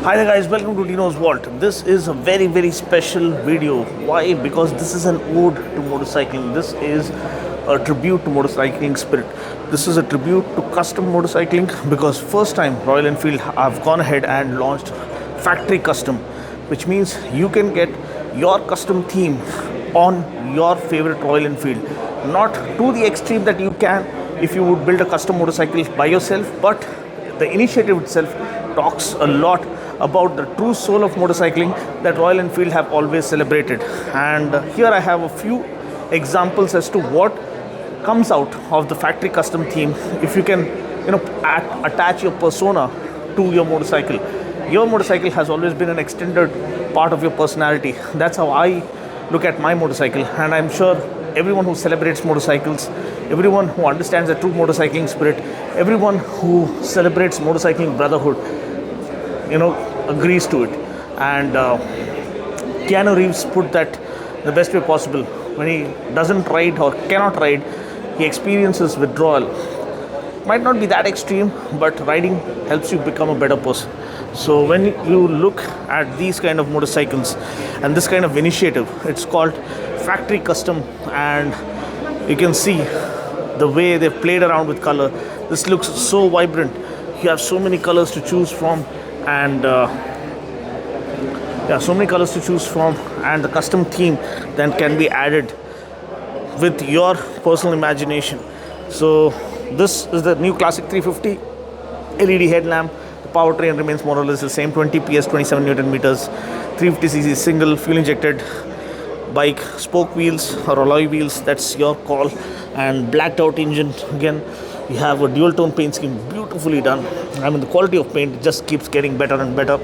Hi there guys, welcome to Dino's Vault. This is a very special video. Why? Because this is an ode to motorcycling. This is a tribute to motorcycling spirit. This is a tribute to custom motorcycling because first time Royal Enfield have gone ahead and launched factory custom, which means you can get your custom theme on your favorite Royal Enfield. Not to the extreme that you can if you would build a custom motorcycle by yourself, but the initiative itself talks a lot about the true soul of motorcycling that Royal Enfield have always celebrated. And here I have a few examples as to what comes out of the factory custom theme if you can, attach your persona to your motorcycle. Your motorcycle has always been an extended part of your personality. That's how I look at my motorcycle, and I'm sure everyone who celebrates motorcycles, everyone who understands the true motorcycling spirit, everyone who celebrates motorcycling brotherhood, agrees to it. And Keanu Reeves put that the best way possible. When he doesn't ride or cannot ride, he experiences withdrawal. Might not be that extreme, but riding helps you become a better person. So when you look at these kind of motorcycles and this kind of initiative, it's called factory custom, and you can see the way they've played around with color. This looks so vibrant. You have so many colors to choose from, and and the custom theme then can be added with your personal imagination. So this is the new classic 350 LED headlamp. The powertrain remains more or less the same, 20 PS, 27 Newton meters, 350cc single fuel injected bike, spoke wheels or alloy wheels, that's your call, and blacked out engine. Again, you have a dual tone paint scheme, beautifully done. I mean, the quality of paint just keeps getting better and better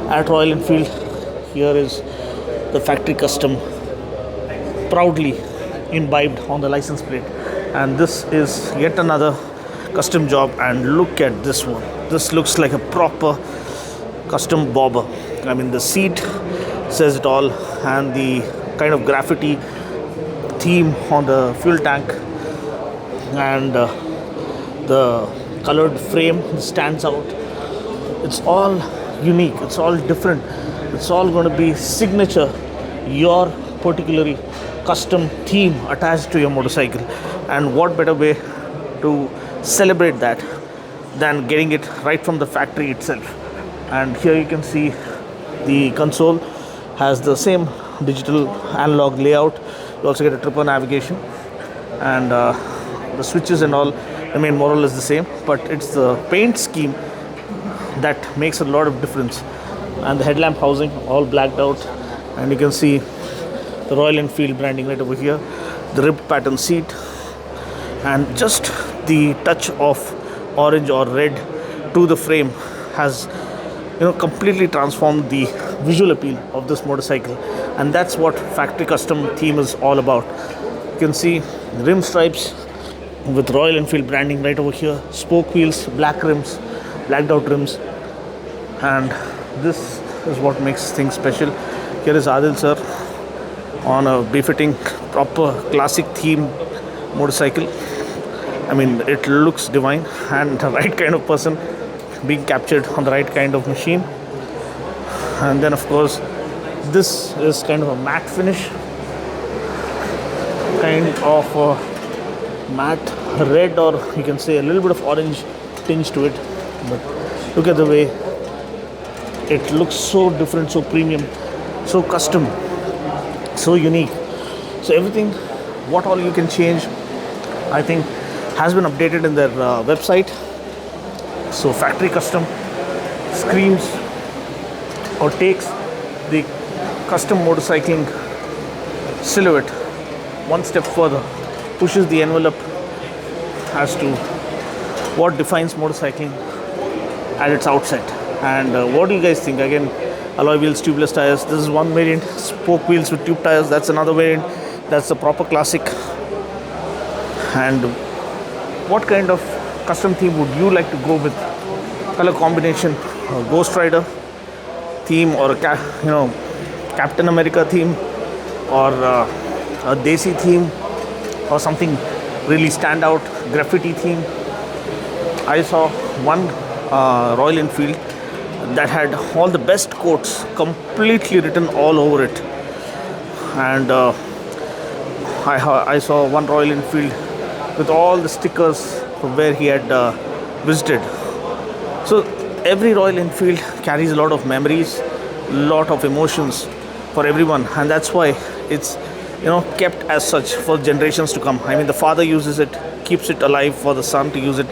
at Royal Enfield. Here is the factory custom, proudly imbibed on the license plate, and this is yet another custom job. And look at this one. This looks like a proper custom bobber. I mean, the seat says it all, and the kind of graffiti theme on the fuel tank, and the colored frame stands out. It's all unique, it's all different, it's all going to be signature, your particularly custom theme attached to your motorcycle. And what better way to celebrate that than getting it right from the factory itself. And here you can see the console has the same digital analog layout. You also get a tripper navigation, and the switches and all remain more or less the same, but it's the paint scheme that makes a lot of difference. And the headlamp housing all blacked out, and you can see the Royal Enfield branding right over here, the ribbed pattern seat, and just the touch of orange or red to the frame has completely transformed the visual appeal of this motorcycle. And that's what factory custom theme is all about. You can see rim stripes with Royal Enfield branding right over here, spoke wheels, black rims, blacked out rims, and this is what makes things special. Here is Adil sir on a befitting proper classic theme motorcycle. I mean, it looks divine, and the right kind of person being captured on the right kind of machine. And then of course this is kind of a matte finish, kind of a matte red, or you can say a little bit of orange tinge to it. But look at the way it looks, so different, so premium, so custom, so unique. So everything, what all you can change, I think has been updated in their website. So factory custom screams or takes the custom motorcycling silhouette one step further, pushes the envelope as to what defines motorcycling at its outset. And what do you guys think? Again, alloy wheels, tubeless tires. This is one variant. Spoke wheels with tube tires, that's another variant. That's the proper classic. And what kind of custom theme would you like to go with? Color combination, a Ghost Rider theme, or a Captain America theme, or a Desi theme, or something really stand out, graffiti theme. I saw one Royal Enfield that had all the best quotes completely written all over it. And I saw one Royal Enfield with all the stickers from where he had visited. So every Royal Enfield carries a lot of memories, lot of emotions for everyone, and that's why it's kept as such for generations to come. I mean, the father uses it, keeps it alive for the son to use it.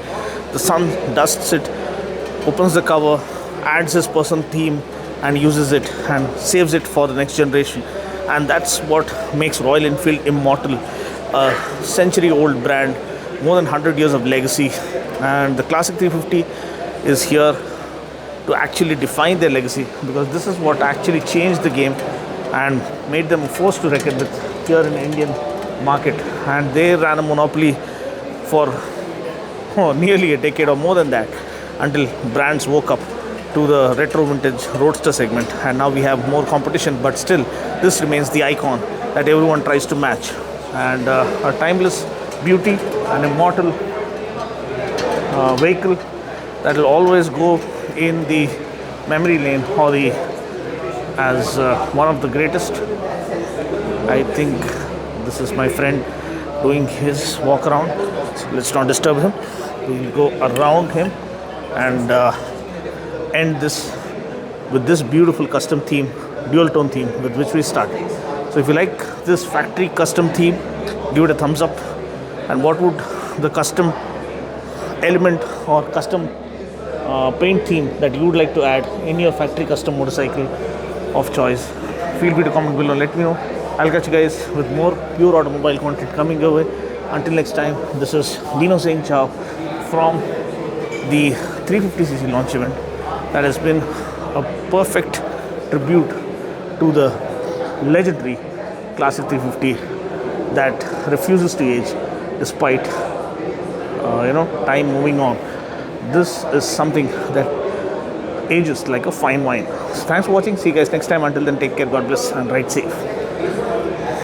The son dusts it, opens the cover, adds his personal theme, and uses it and saves it for the next generation. And that's what makes Royal Enfield immortal. A century-old brand, more than 100 years of legacy, and the Classic 350 is here to actually define their legacy, because this is what actually changed the game and made them a force to reckon with here in the Indian market. And they ran a monopoly for nearly a decade or more than that, until brands woke up to the retro vintage roadster segment, and now we have more competition, but still this remains the icon that everyone tries to match, and a timeless beauty, an immortal vehicle that will always go in the memory lane, or the as one of the greatest. I think this is my friend doing his walk around, so let's not disturb him. We'll go around him and end this with this beautiful custom theme, dual tone theme with which we start. So if you like this factory custom theme, give it a thumbs up. And what would the custom element or custom paint theme that you would like to add in your factory custom motorcycle of choice? Feel free to comment below, let me know. I'll catch you guys with more pure automobile content coming your way. Until next time, this is Dino saying ciao from the 350cc launch event that has been a perfect tribute to the legendary Classic 350 that refuses to age despite time moving on. This is something that ages like a fine wine. So thanks for watching. See you guys next time. Until then, take care, God bless, and ride safe.